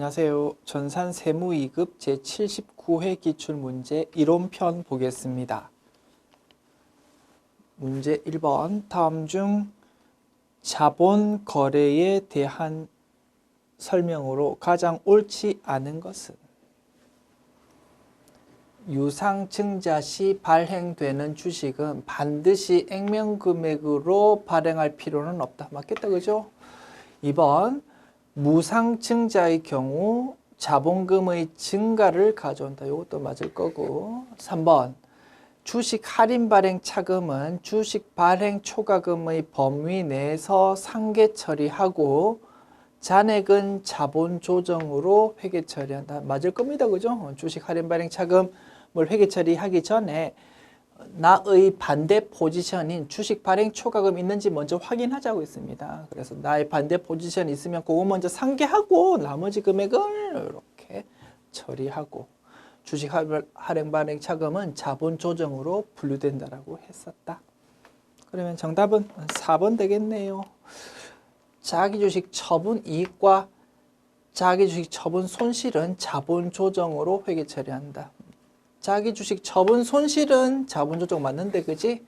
안녕하세요. 전산 세무 2급 제79회 기출문제 이론편 보겠습니다. 문제 1번. 다음 중 자본 거래에 대한 설명으로 가장 옳지 않은 것은? 유상증자 시 발행되는 주식은 반드시 액면금액으로 발행할 필요는 없다. 맞겠다, 그죠? 2번. 무상증자의 경우 자본금의 증가를 가져온다. 이것도 맞을 거고. 3번. 주식 할인 발행 차금은 주식 발행 초과금의 범위 내에서 상계 처리하고 잔액은 자본 조정으로 회계 처리한다. 맞을 겁니다. 그죠? 주식 할인 발행 차금을 회계 처리하기 전에 나의 반대 포지션인 주식 발행 초과금 있는지 먼저 확인하자고 했습니다. 그래서 나의 반대 포지션이 있으면 그거 먼저 상계하고 나머지 금액을 이렇게 처리하고 주식 할인 발행 차금은 자본 조정으로 분류된다라고 했었다. 그러면 정답은 4번 되겠네요. 자기주식 처분 이익과 자기주식 처분 손실은 자본 조정으로 회계 처리한다. 자기 주식 처분 손실은 자본 조정 맞는데, 그지?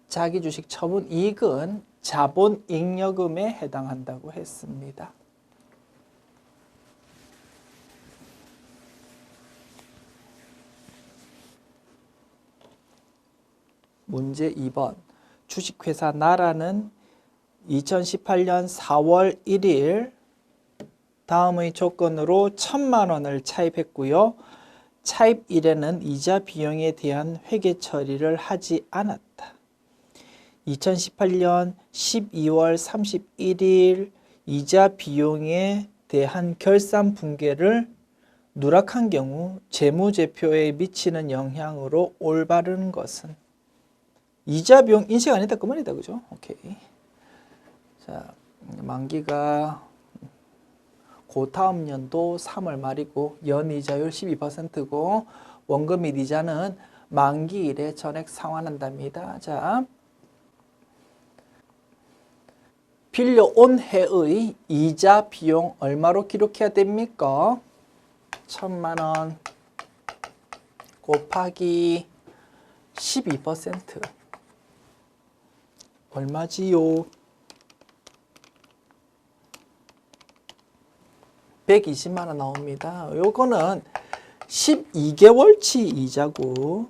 자기 주식 처분 이익은 자본 잉여금에 해당한다고 했습니다. 문제 2번. 주식회사 나라는 2018년 4월 1일 다음의 조건으로 1,000만 원을 차입했고요. 차입 일에는 이자 비용에 대한 회계 처리를 하지 않았다. 2018년 12월 31일 이자 비용에 대한 결산 분계를 누락한 경우 재무제표에 미치는 영향으로 올바른 것은? 이자 비용 인식 안 했다 그 말이다. 그죠? 오케이. 자, 만기가 그 다음 연도 3월 말이고 연이자율 12%고 원금 및 이자는 만기일에 전액 상환한답니다. 자, 빌려온 해의 이자 비용 얼마로 기록해야 됩니까? 1,000만 원 곱하기 12% 얼마지요? 120만 원 나옵니다. 요거는 12개월치 이자고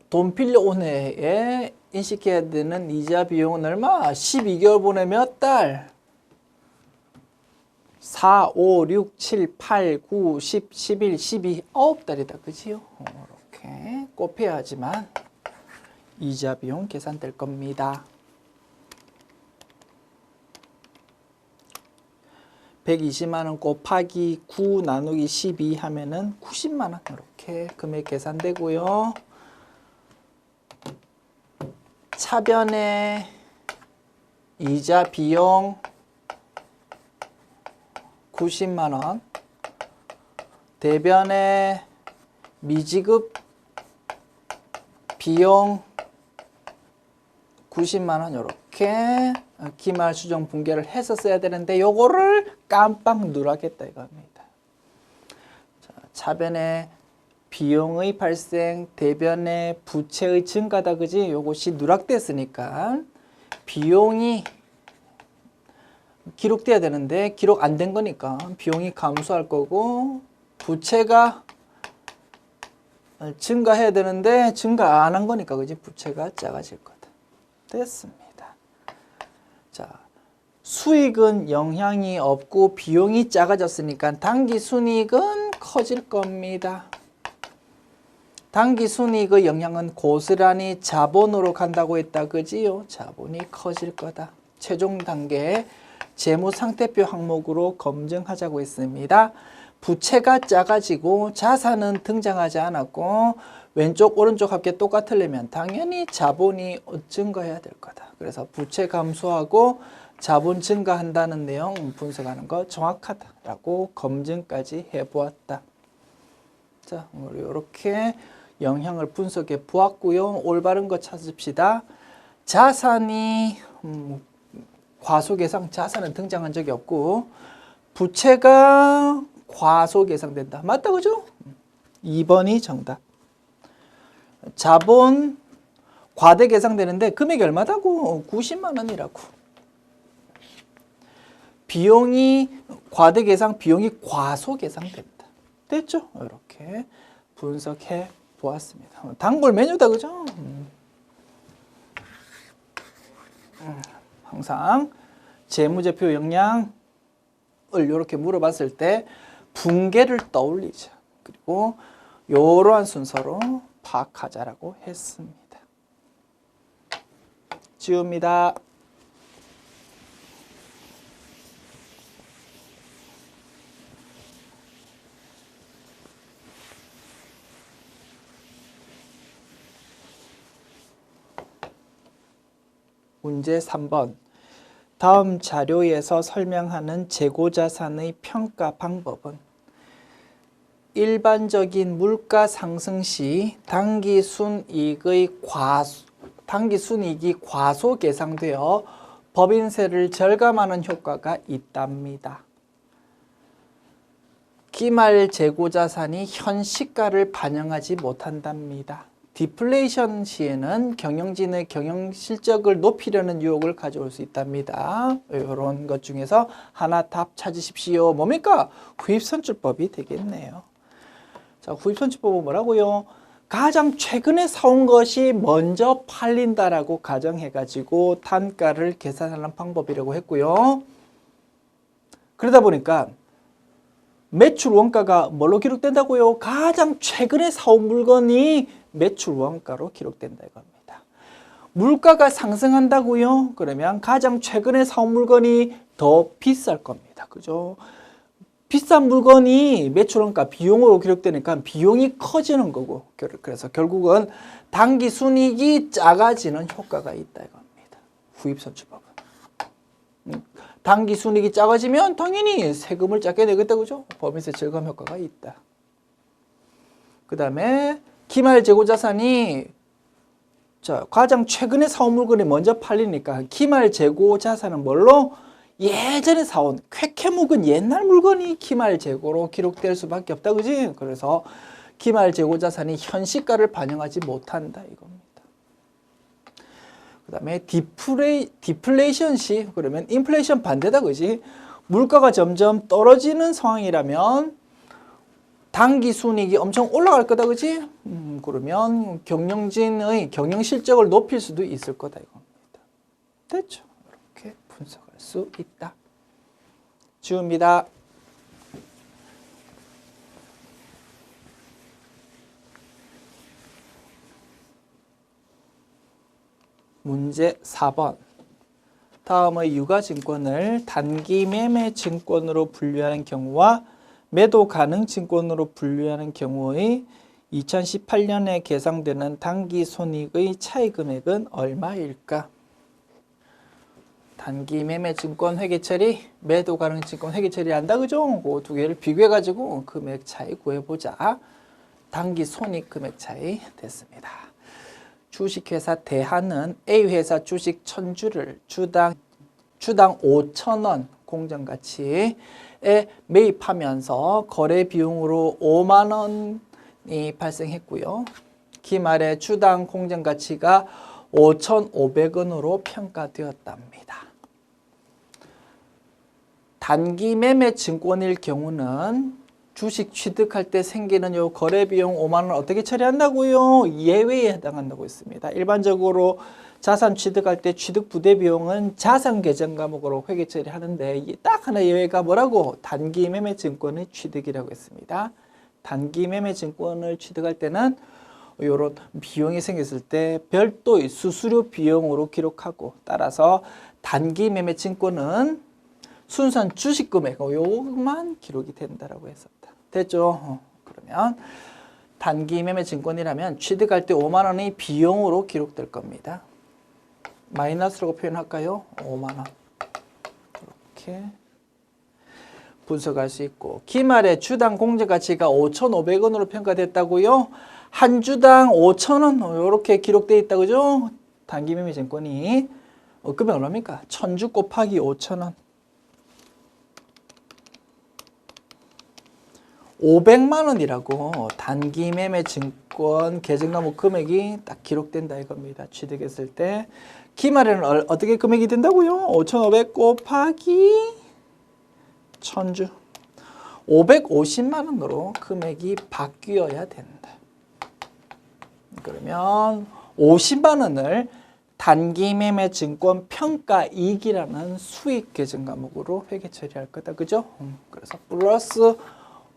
돈 빌려온 해에 인식해야 되는 이자 비용은 얼마? 12개월 보내 몇 달? 4, 5, 6, 7, 8, 9, 10, 11, 12, 9달이다. 그지요? 이렇게 곱해야지만 이자 비용 계산될 겁니다. 120만 원 곱하기 9 나누기 12 하면은 90만 원 이렇게 금액 계산되고요. 차변의 이자 비용 90만 원, 대변의 미지급 비용 90만 원 이렇게 기말 수정 분계를 해서 써야 되는데 요거를 깜빡 누락했다 이겁니다. 자, 차변의 비용의 발생, 대변의 부채의 증가다. 그지? 요것이 누락됐으니까 비용이 기록돼야 되는데 기록 안 된 거니까 비용이 감소할 거고 부채가 증가해야 되는데 증가 안 한 거니까, 그지? 부채가 작아질 거다. 됐습니다. 자, 수익은 영향이 없고 비용이 작아졌으니까 당기순이익은 커질 겁니다. 당기순이익의 영향은 고스란히 자본으로 간다고 했다. 그지요? 자본이 커질 거다. 최종 단계 재무상태표 항목으로 검증하자고 했습니다. 부채가 작아지고 자산은 등장하지 않았고 왼쪽 오른쪽 합계 똑같으려면 당연히 자본이 증가해야 될 거다. 그래서 부채 감소하고 자본 증가한다는 내용 분석하는 거 정확하다라고 검증까지 해보았다. 자, 이렇게 영향을 분석해 보았고요. 올바른 거 찾읍시다. 자산이 과소계상, 자산은 등장한 적이 없고 부채가 과소계상된다. 맞다, 그죠? 2번이 정답. 자본 과대계상되는데 금액이 얼마다고? 90만 원이라고. 비용이 과대계상, 비용이 과소계상된다. 됐죠? 이렇게 분석해 보았습니다. 단골 메뉴다, 그죠? 항상 재무제표 역량을 이렇게 물어봤을 때 붕괴를 떠올리자. 그리고 이러한 순서로 파악하자라고 했습니다. 지웁니다. 문제 3번. 다음 자료에서 설명하는 재고자산의 평가 방법은 일반적인 물가 상승 시 당기순이익이 과소계상되어 법인세를 절감하는 효과가 있답니다. 기말 재고자산이 현 시가를 반영하지 못한답니다. 디플레이션 시에는 경영진의 경영 실적을 높이려는 유혹을 가져올 수 있답니다. 이런 것 중에서 하나 답 찾으십시오. 뭡니까? 후입선출법이 되겠네요. 자, 후입선출법은 뭐라고요? 가장 최근에 사온 것이 먼저 팔린다라고 가정해가지고 단가를 계산하는 방법이라고 했고요. 그러다 보니까 매출 원가가 뭘로 기록된다고요? 가장 최근에 사온 물건이 매출 원가로 기록된다 이겁니다. 물가가 상승한다고요? 그러면 가장 최근에 사온 물건이 더 비쌀 겁니다. 그죠? 비싼 물건이 매출 원가 비용으로 기록되니까 비용이 커지는 거고, 그래서 결국은 당기 순이익이 작아지는 효과가 있다 이겁니다. 후입선출법은. 당기 순이익이 작아지면 당연히 세금을 작게 내겠다, 그죠? 법인세 절감 효과가 있다. 그 다음에 기말 재고자산이 가장 최근에 사온 물건이 먼저 팔리니까 기말 재고자산은 뭘로? 예전에 사온 쾌쾌 묵은 옛날 물건이 기말 재고로 기록될 수밖에 없다, 그지? 그래서 기말 재고자산이 현 시가를 반영하지 못한다 이겁니다. 그 다음에 디플레이션 시, 그러면 인플레이션 반대다, 그지? 물가가 점점 떨어지는 상황이라면 당기 순이익이 엄청 올라갈 거다, 그지? 그러면 경영진의 경영 실적을 높일 수도 있을 거다 이겁니다. 됐죠? 이렇게 분석할 수 있다. 지웁니다. 문제 4번. 다음의 유가증권을 단기 매매 증권으로 분류하는 경우와 매도 가능 증권으로 분류하는 경우의 2018년에 계상되는 단기 손익의 차이 금액은 얼마일까? 단기 매매 증권 회계 처리, 매도 가능 증권 회계 처리 한다, 그죠? 그 두 개를 비교해 가지고 금액 차이 구해보자. 단기 손익 금액 차이 됐습니다. 주식회사 대한은 A회사 주식 1000주를 주당 5,000원 공정가치에 매입하면서 거래 비용으로 5만 원이 발생했고요. 기말에 주당 공정가치가 5,500원으로 평가되었답니다. 단기 매매 증권일 경우는 주식 취득할 때 생기는 요 거래 비용 5만 원 어떻게 처리한다고요? 예외에 해당한다고 했습니다. 일반적으로 자산 취득할 때 취득 부대 비용은 자산 계정 과목으로 회계 처리하는데 딱 하나 예외가 뭐라고? 단기 매매 증권의 취득이라고 했습니다. 단기 매매 증권을 취득할 때는 이런 비용이 생겼을 때 별도의 수수료 비용으로 기록하고, 따라서 단기 매매 증권은 순수한 주식 금액 요것만 기록이 된다라고 했었다. 됐죠? 그러면 단기 매매 증권이라면 취득할 때 5만 원의 비용으로 기록될 겁니다. 마이너스라고 표현할까요? 5만 원. 이렇게 분석할 수 있고, 기말에 주당 공정가치가 5,500원으로 평가됐다고요? 한 주당 5,000원 이렇게 기록되어 있다, 그죠? 단기 매매 증권이 그러면 얼마입니까? 1000주 곱하기 5,000원. 500만 원이라고 단기 매매 증권 계정 과목 금액이 딱 기록된다 이겁니다. 취득했을 때 기말에는 어떻게 금액이 된다고요? 5,500 곱하기 1000주 550만 원으로 금액이 바뀌어야 된다. 그러면 50만 원을 단기 매매 증권 평가 이익이라는 수익 계정 과목으로 회계 처리할 거다. 그죠? 그래서 플러스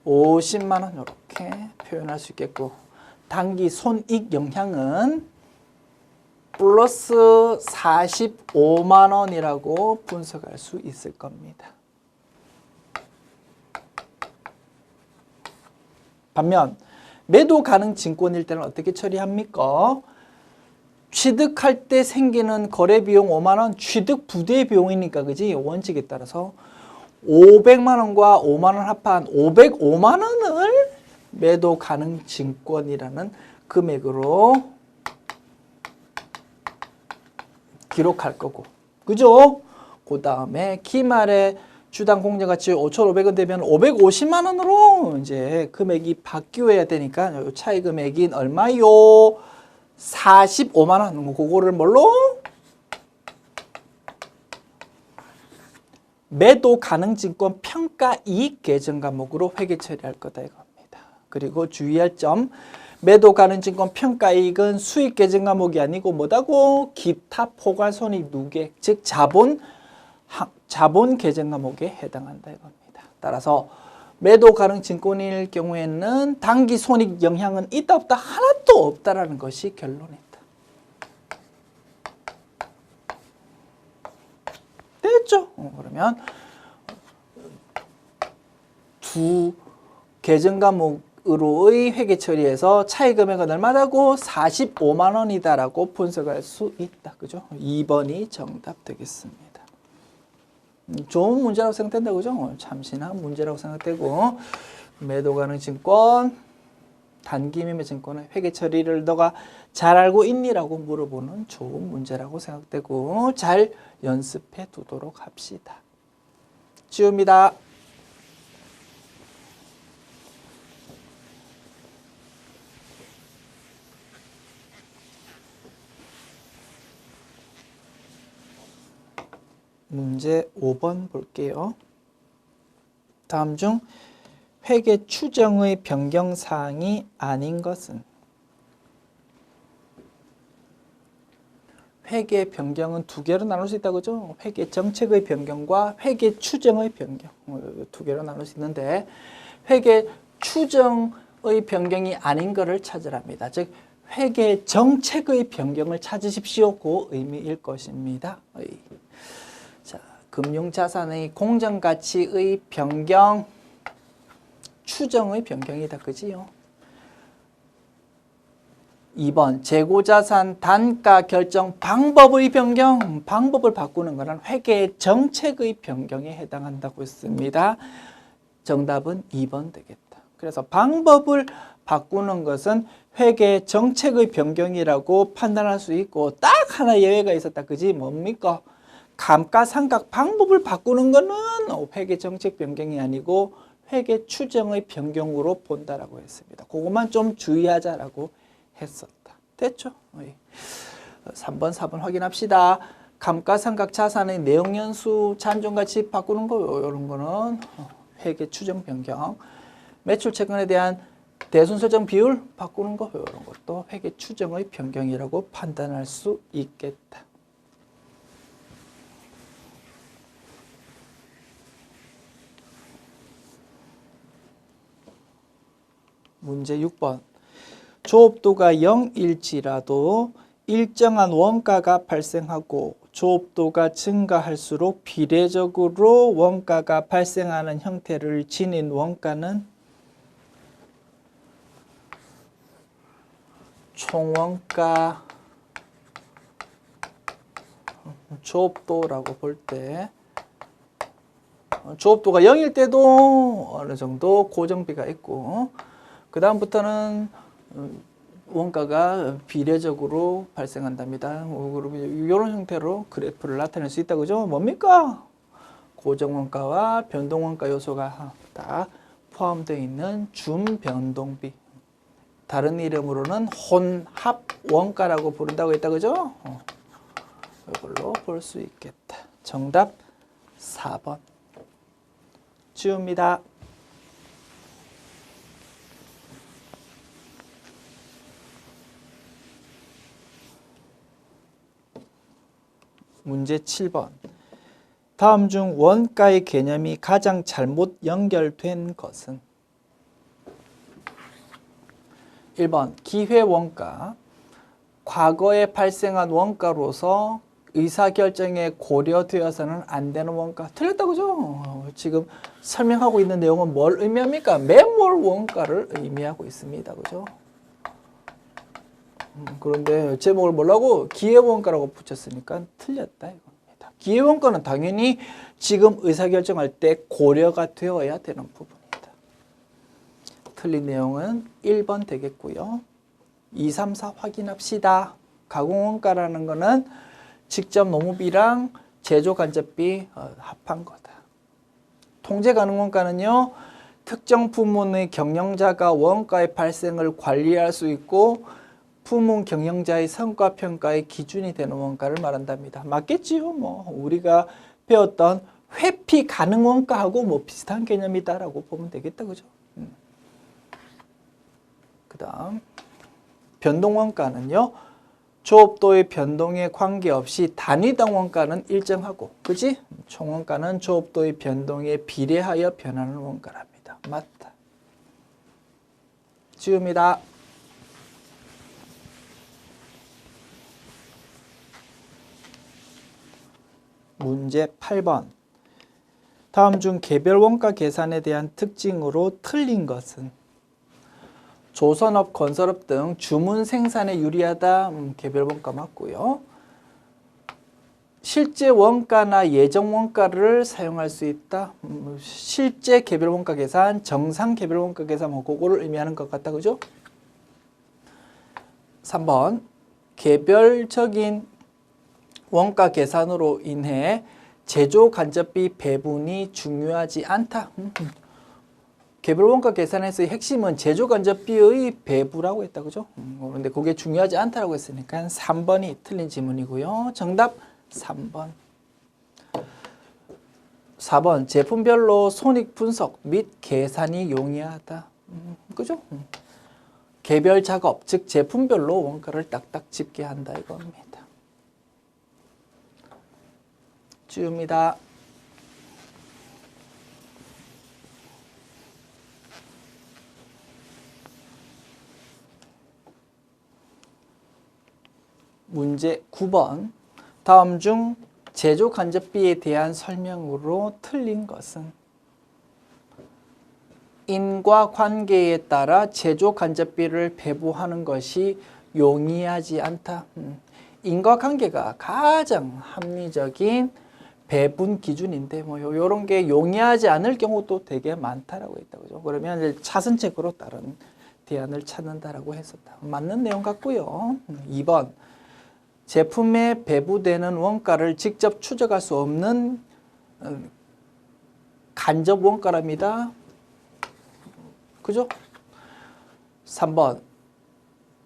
50만 원 이렇게 표현할 수 있겠고 단기 손익 영향은 플러스 45만 원이라고 분석할 수 있을 겁니다. 반면 매도 가능 증권일 때는 어떻게 처리합니까? 취득할 때 생기는 거래 비용 5만 원 취득 부대 비용이니까 그지? 원칙에 따라서 500만 원과 5만 원 합한 505만 원을 매도 가능 증권이라는 금액으로 기록할 거고. 그죠? 그 다음에 기말에 주당 공정가치 5,500원 되면 550만 원으로 이제 금액이 바뀌어야 되니까 요 차이 금액인 얼마요? 45만 원. 그거를 뭘로? 매도 가능 증권 평가 이익 계정 과목으로 회계 처리할 거다 이겁니다. 그리고 주의할 점, 매도 가능 증권 평가 이익은 수익 계정 과목이 아니고 뭐다고? 기타 포괄 손익 누계, 즉 자본 계정 과목에 해당한다 이겁니다. 따라서 매도 가능 증권일 경우에는 단기 손익 영향은 있다 없다? 하나도 없다라는 것이 결론이다. 됐죠? 그러면 두 계정 과목으로의 회계 처리에서 차이 금액은 얼마다고? 45만 원이다라고 분석할 수 있다. 그죠? 2번이 정답 되겠습니다. 좋은 문제라고 생각된다. 그죠? 참신한 문제라고 생각되고 매도 가능 증권, 단기 매매 증권의 회계 처리를 너가 잘 알고 있니라고 물어보는 좋은 문제라고 생각되고 잘 연습해 두도록 합시다. 지웁니다. 문제 5번 볼게요. 다음 중 회계 추정의 변경사항이 아닌 것은? 회계 변경은 두 개로 나눌 수 있다고 그죠? 회계 정책의 변경과 회계 추정의 변경 두 개로 나눌 수 있는데 회계 추정의 변경이 아닌 것을 찾으랍니다. 즉 회계 정책의 변경을 찾으십시오. 그 의미일 것입니다. 자, 금융자산의 공정가치의 변경, 추정의 변경이다. 그지요? 2번 재고자산 단가 결정 방법의 변경, 방법을 바꾸는 것은 회계 정책의 변경에 해당한다고 했습니다. 정답은 2번 되겠다. 그래서 방법을 바꾸는 것은 회계 정책의 변경이라고 판단할 수 있고 딱 하나 예외가 있었다. 그지? 뭡니까? 감가상각 방법을 바꾸는 것은 회계 정책 변경이 아니고 회계 추정의 변경으로 본다라고 했습니다. 그것만 좀 주의하자라고 했었다. 됐죠? 3번, 4번 확인합시다. 감가상각 자산의 내용연수 잔존가치 바꾸는 거 이런 거는 회계 추정 변경. 매출 채권에 대한 대손설정 비율 바꾸는 거 이런 것도 회계 추정의 변경이라고 판단할 수 있겠다. 문제 6번. 조업도가 0일지라도 일정한 원가가 발생하고 조업도가 증가할수록 비례적으로 원가가 발생하는 형태를 지닌 원가는 총원가 조업도라고 볼 때 조업도가 0일 때도 어느 정도 고정비가 있고 그 다음부터는 원가가 비례적으로 발생한답니다. 그러면 이런 형태로 그래프를 나타낼 수 있다. 그죠? 뭡니까? 고정원가와 변동원가 요소가 다 포함되어 있는 준변동비. 다른 이름으로는 혼합원가라고 부른다고 했다. 그죠? 이걸로 볼 수 있겠다. 정답 4번. 지웁니다. 문제 7번. 다음 중 원가의 개념이 가장 잘못 연결된 것은? 1번 기회원가. 과거에 발생한 원가로서 의사결정에 고려되어서는 안 되는 원가. 틀렸다 그죠? 지금 설명하고 있는 내용은 뭘 의미합니까? 매몰 원가를 의미하고 있습니다. 그죠? 그런데 제목을 뭐라고? 기회원가라고 붙였으니까 틀렸다 이겁니다. 기회원가는 당연히 지금 의사결정할 때 고려가 되어야 되는 부분입니다. 틀린 내용은 1번 되겠고요. 2, 3, 4 확인합시다. 가공원가라는 거는 직접 노무비랑 제조간접비 합한 거다. 통제가능원가는요, 특정 부문의 경영자가 원가의 발생을 관리할 수 있고 부문 경영자의 성과평가의 기준이 되는 원가를 말한답니다. 맞겠지요? 뭐 우리가 배웠던 회피 가능 원가하고 뭐 비슷한 개념이다라고 보면 되겠다, 그죠? 그다음 변동 원가는요, 조업도의 변동에 관계없이 단위당 원가는 일정하고, 그지? 총원가는 조업도의 변동에 비례하여 변하는 원가랍니다. 맞다. 지웁니다. 문제 8번. 다음 중 개별 원가 계산에 대한 특징으로 틀린 것은? 조선업, 건설업 등 주문 생산에 유리하다. 개별 원가 맞고요. 실제 원가나 예정 원가를 사용할 수 있다. 실제 개별 원가 계산, 정상 개별 원가 계산, 뭐 그거를 의미하는 것 같다. 그죠? 3번. 개별적인 원가 계산으로 인해 제조 간접비 배분이 중요하지 않다. 개별 원가 계산에서의 핵심은 제조 간접비의 배분라고 했다. 그죠? 그런데 그게 중요하지 않다라고 했으니까 3번이 틀린 지문이고요. 정답 3번. 4번. 제품별로 손익 분석 및 계산이 용이하다. 그죠? 개별 작업, 즉 제품별로 원가를 딱딱 짚게 한다 이겁니다. 지웁니다. 문제 9번. 다음 중 제조 간접비에 대한 설명으로 틀린 것은? 인과관계에 따라 제조 간접비를 배분하는 것이 용이하지 않다. 인과관계가 가장 합리적인 배분 기준인데 뭐 요런 게 용이하지 않을 경우도 되게 많다라고 했다. 그죠? 그러면 이제 차선책으로 다른 대안을 찾는다라고 했었다. 맞는 내용 같고요. 2번. 제품에 배부되는 원가를 직접 추적할 수 없는 간접 원가랍니다. 그죠? 3번.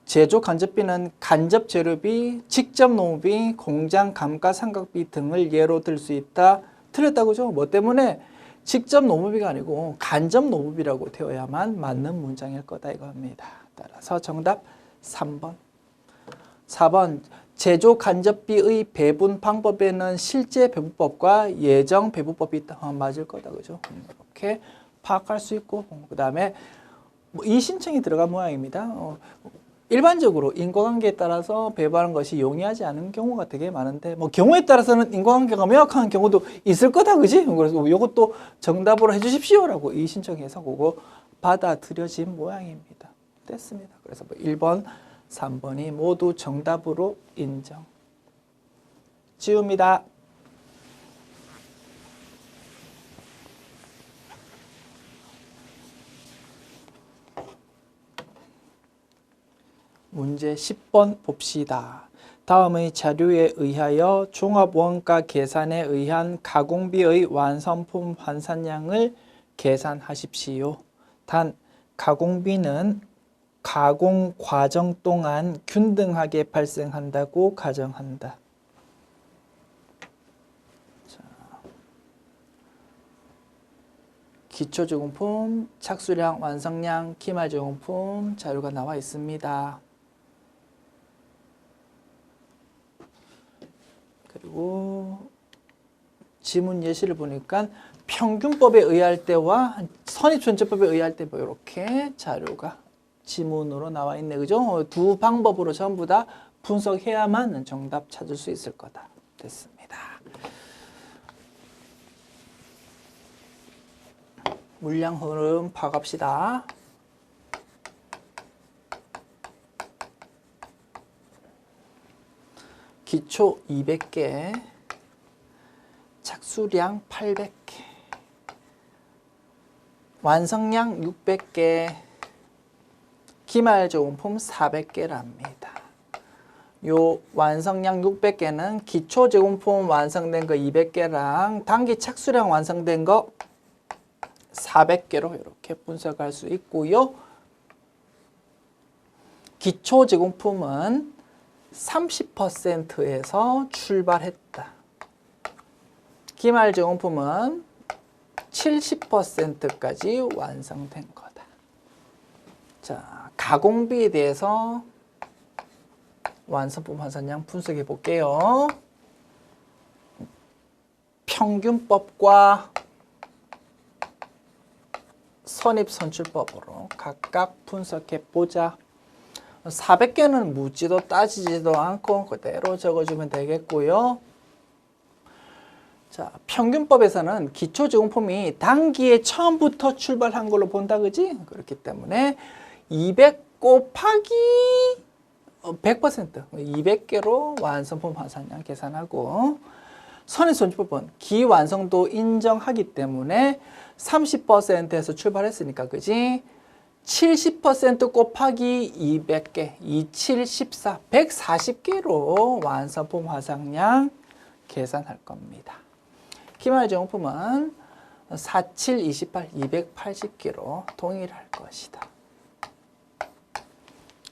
제조 간접비는 간접 재료비, 직접 노무비, 공장 감가상각비 등을 예로 들 수 있다. 틀렸다. 그죠? 뭐 때문에 직접 노무비가 아니고 간접 노무비라고 되어야만 맞는 문장일 거다 이겁니다. 따라서 정답 3번. 4번. 제조 간접비의 배분 방법에는 실제 배분법과 예정 배분법이 있다. 맞을 거다. 그죠? 이렇게 파악할 수 있고, 그 다음에 이 신청이 들어간 모양입니다. 일반적으로 인과관계에 따라서 배분하는 것이 용이하지 않은 경우가 되게 많은데, 뭐 경우에 따라서는 인과관계가 명확한 경우도 있을 거다. 그지? 그래서 이것도 정답으로 해주십시오라고 이 신청해서 그거 받아들여진 모양입니다. 됐습니다. 그래서 뭐 1번, 3번이 모두 정답으로 인정. 지웁니다. 문제 10번 봅시다. 다음의 자료에 의하여 종합원가 계산에 의한 가공비의 완성품 환산량을 계산하십시오. 단, 가공비는 가공 과정 동안 균등하게 발생한다고 가정한다. 기초제공품, 착수량, 완성량, 기말제공품 자료가 나와 있습니다. 그리고 지문 예시를 보니까 평균법에 의할 때와 선입선출법에 의할 때 뭐 이렇게 자료가 지문으로 나와 있네. 그죠? 두 방법으로 전부 다 분석해야만 정답 찾을 수 있을 거다. 됐습니다. 물량 흐름 파악합시다. 기초 200개, 착수량 800개, 완성량 600개, 기말제공품 400개랍니다. 요 완성량 600개는 기초 제공품 완성된 거 200개랑 단기 착수량 완성된 거 400개로 이렇게 분석할 수 있고요. 기초 제공품은 30%에서 출발했다. 기말 제공품은 70%까지 완성된 거다. 자, 가공비에 대해서 완성품 환산량 분석해 볼게요. 평균법과 선입선출법으로 각각 분석해 보자. 400개는 묻지도 따지지도 않고 그대로 적어주면 되겠고요. 자, 평균법에서는 기초제공품이 단기에 처음부터 출발한 걸로 본다, 그지? 그렇기 때문에 200 곱하기 100%, 200개로 완성품 환산량 계산하고, 선입선출법은 기완성도 인정하기 때문에 30%에서 출발했으니까, 그지? 70% 곱하기 200개, 2714, 140개로 완성품 환산량 계산할 겁니다. 기말제공품은 4728, 280개로 동일할 것이다.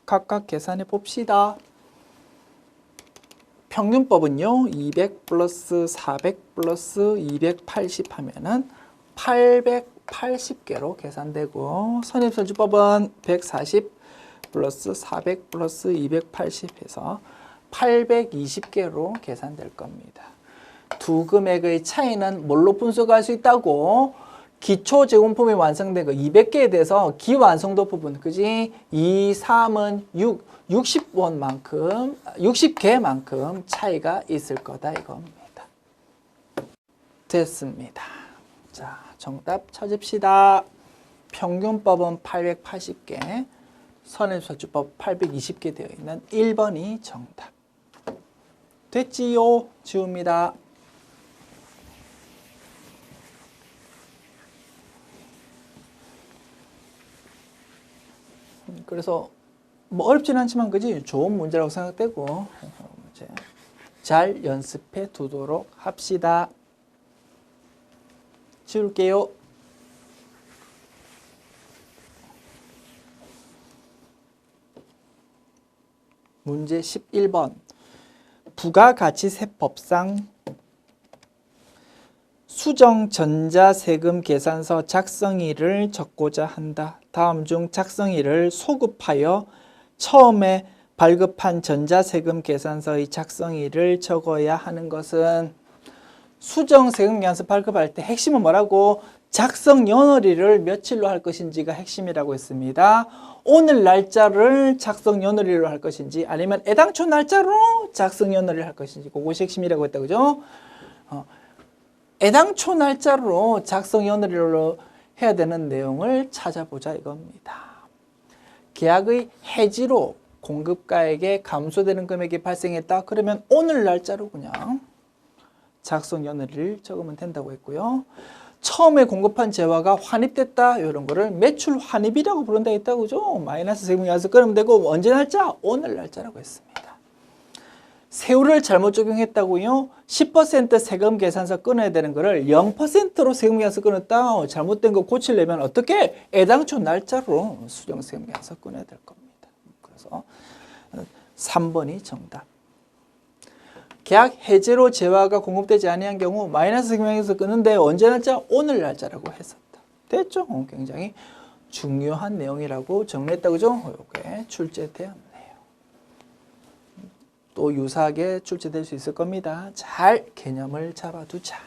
각각 계산해 봅시다. 평균법은요, 200 플러스 400 플러스 280 하면은 880개로 계산되고, 선입선출법은 140 플러스 400 플러스 280 해서 820개로 계산될 겁니다. 두 금액의 차이는 뭘로 분석할 수 있다고? 기초 제공품이 완성된 거 200개에 대해서 기완성도 부분, 그지? 2, 3은 60원만큼, 60개만큼 차이가 있을 거다 이겁니다. 됐습니다. 자, 정답 찾읍시다. 평균법은 880개, 선입선출법 820개 되어 있는 1번이 정답. 됐지요? 지웁니다. 그래서 뭐 어렵지는 않지만, 그지? 좋은 문제라고 생각되고 잘 연습해 두도록 합시다. 지울게요. 문제 11번. 부가가치세법상 수정 전자세금 계산서 작성일을 적고자 한다. 다음 중 작성일을 소급하여 처음에 발급한 전자세금 계산서의 작성일을 적어야 하는 것은, 수정세금 계산서 발급할 때 핵심은 뭐라고? 작성 연월일을 며칠로 할 것인지가 핵심이라고 했습니다. 오늘 날짜를 작성 연월일로 할 것인지, 아니면 애당초 날짜로 작성 연월일을 할 것인지, 그것이 핵심이라고 했다, 그죠? 애당초 날짜로 작성 연월일로 해야 되는 내용을 찾아보자 이겁니다. 계약의 해지로 공급가에게 감소되는 금액이 발생했다. 그러면 오늘 날짜로 그냥 작성 연월일 적으면 된다고 했고요. 처음에 공급한 재화가 환입됐다. 이런 거를 매출 환입이라고 부른다 했다고 그죠? 마이너스 세금계산서 끊으면 되고 언제 날짜? 오늘 날짜라고 했습니다. 세율을 잘못 적용했다고요? 10% 세금 계산서 끊어야 되는 거를 0%로 세금 계산서 끊었다. 잘못된 거 고치려면 어떻게? 애당초 날짜로 수정 세금 계산서 끊어야 될 겁니다. 그래서 3번이 정답. 계약 해제로 재화가 공급되지 아니한 경우 마이너스 세금 계산서 끊는데 언제 날짜? 오늘 날짜라고 했었다. 됐죠? 굉장히 중요한 내용이라고 정리했다 그죠? 이게 출제되었네요. 또 유사하게 출제될 수 있을 겁니다. 잘 개념을 잡아두자.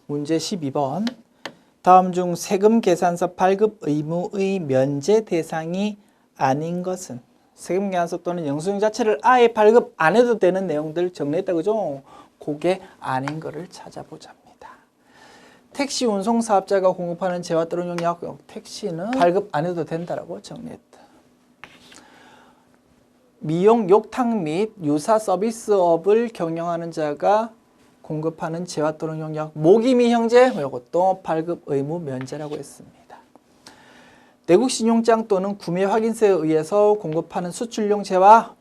문제 12번. 다음 중 세금 계산서 발급 의무의 면제 대상이 아닌 것은? 세금 계산서 또는 영수증 자체를 아예 발급 안 해도 되는 내용들 정리했다 그죠? 그게 아닌 거를 찾아보자. 택시 운송 사업자가 공급하는 재화 또는 용역, 택시는 발급 안 해도 된다라고 정리했다. 미용, 욕탕 및 유사 서비스업을 경영하는 자가 공급하는 재화 또는 용역, 모기미 형제, 이것도 발급 의무 면제라고 했습니다. 내국 신용장 또는 구매 확인서에 의해서 공급하는 수출용 재화,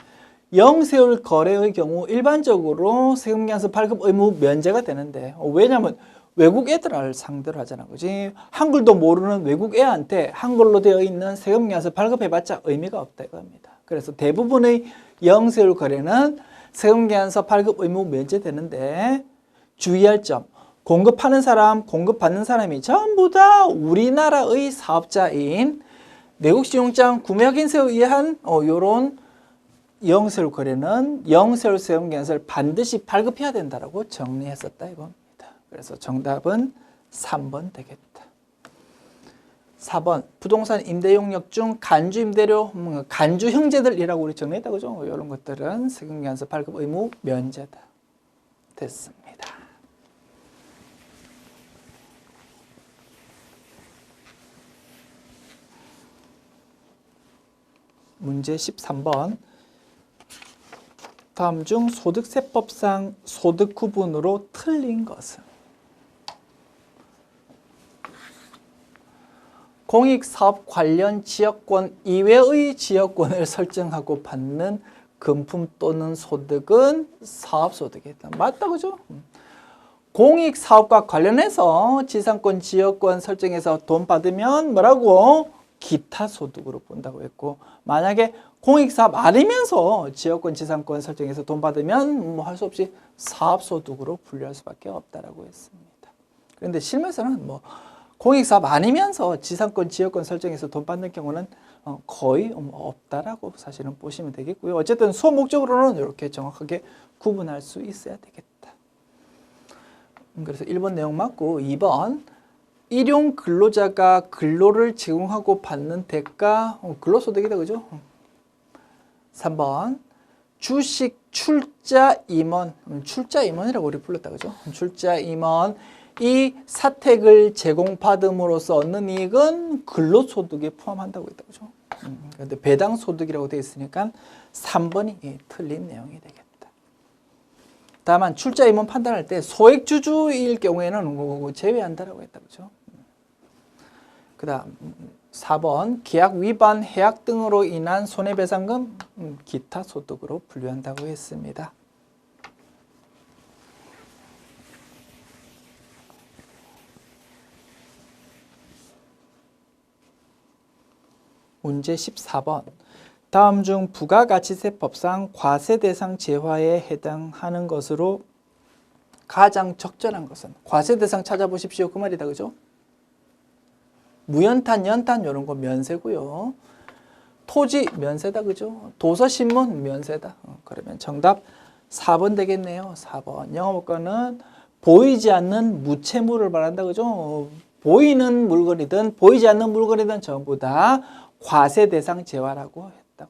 영세율 거래의 경우 일반적으로 세금계산서 발급 의무 면제가 되는데 왜냐하면 외국 애들을 상대로 하잖아, 그지? 한글도 모르는 외국 애한테 한글로 되어 있는 세금계산서 발급해봤자 의미가 없다 이겁니다. 그래서 대부분의 영세율 거래는 세금계산서 발급 의무 면제되는데 주의할 점, 공급하는 사람, 공급받는 사람이 전부 다 우리나라의 사업자인 내국신용장 구매 확인서에 의한 요런 영세율 거래는 영세율 세금계산서를 반드시 발급해야 된다라고 정리했었다 이겁니다. 그래서 정답은 3번 되겠다. 4번 부동산 임대 용역 중 간주 임대료, 간주 형제들이라고 우리 정리했다 그죠? 이런 것들은 세금계산서 발급 의무 면제다. 됐습니다. 문제 13번. 다음 중 소득세법상 소득 구분으로 틀린 것은? 공익사업 관련 지역권 이외의 지역권을 설정하고 받는 금품 또는 소득은 사업소득이다. 맞다 그죠? 공익사업과 관련해서 지상권 지역권 설정해서 돈 받으면 뭐라고? 기타 소득으로 본다고 했고, 만약에 공익사업 아니면서 지역권 지상권 설정해서 돈 받으면 뭐 할 수 없이 사업소득으로 분류할 수밖에 없다라고 했습니다. 그런데 실무에서는 뭐 공익사업 아니면서 지상권, 지역권 설정해서 돈 받는 경우는 거의 없다라고 사실은 보시면 되겠고요. 어쨌든 수업 목적으로는 이렇게 정확하게 구분할 수 있어야 되겠다. 그래서 1번 내용 맞고 2번 일용 근로자가 근로를 제공하고 받는 대가 근로소득이다 그죠? 3번 주식 출자 임원, 출자 임원이라고 우리 불렀다 그죠? 출자 임원 이 사택을 제공받음으로써 얻는 이익은 근로소득에 포함한다고 했다 그죠? 그런데 배당소득이라고 되어 있으니까 3번이 틀린 내용이 되겠다. 다만 출자 임원 판단할 때 소액주주일 경우에는 제외한다라고 했다 그죠? 그 다음 4번 계약 위반 해약 등으로 인한 손해배상금 기타 소득으로 분류한다고 했습니다. 문제 14번. 다음 중 부가가치세법상 과세대상 재화에 해당하는 것으로 가장 적절한 것은? 과세대상 찾아보십시오. 그 말이다. 그죠? 무연탄, 연탄 이런 거 면세고요. 토지 면세다. 그죠? 도서신문 면세다. 그러면 정답 4번 되겠네요. 4번. 영어법과는 보이지 않는 무채무를 말한다. 그죠? 보이는 물건이든 보이지 않는 물건이든 전부 다 과세 대상 재화라고 했다.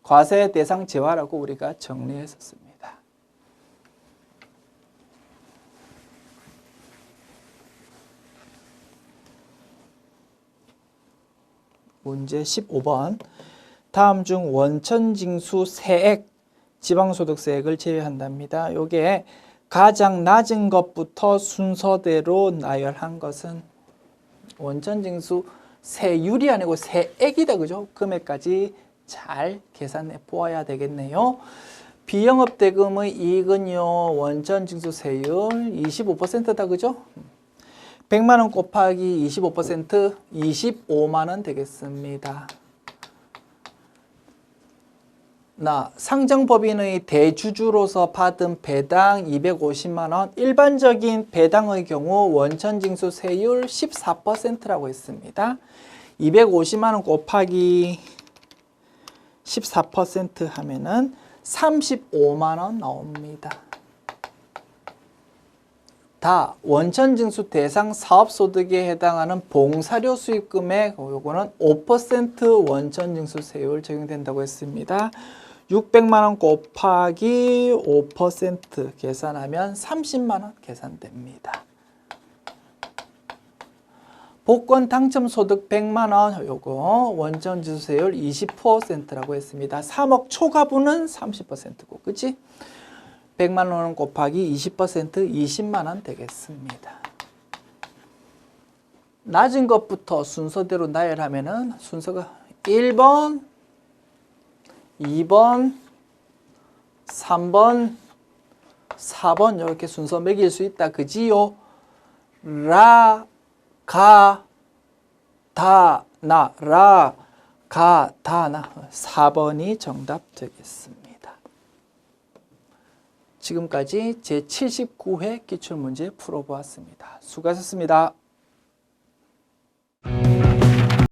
과세 대상 재화라고 우리가 정리했었습니다. 문제 15번. 다음 중 원천징수 세액, 지방소득세액을 제외한답니다. 요게 가장 낮은 것부터 순서대로 나열한 것은 원천징수 세율이 아니고 세액이다. 그죠? 금액까지 잘 계산해 보아야 되겠네요. 비영업대금의 이익은요, 원천징수세율 25%다. 그죠? 100만 원 곱하기 25% 25만 원 되겠습니다. 상정법인의 대주주로서 받은 배당 250만 원, 일반적인 배당의 경우 원천징수세율 14%라고 했습니다. 250만 원 곱하기 14% 하면은 35만 원 나옵니다. 다 원천징수 대상 사업소득에 해당하는 봉사료 수입금액, 요거는 5% 원천징수세율 적용된다고 했습니다. 600만 원 곱하기 5% 계산하면 30만 원 계산됩니다. 복권 당첨 소득 100만 원, 요거 원천징수세율 20%라고 했습니다. 3억 초과분은 30%고, 그치? 100만 원 곱하기 20% 20만 원 되겠습니다. 낮은 것부터 순서대로 나열하면은 순서가 1번, 2번, 3번, 4번 이렇게 순서 매길 수 있다. 그지요? 라, 가, 다, 나, 라, 가, 다, 나. 4번이 정답 되겠습니다. 지금까지 제79회 기출문제 풀어보았습니다. 수고하셨습니다.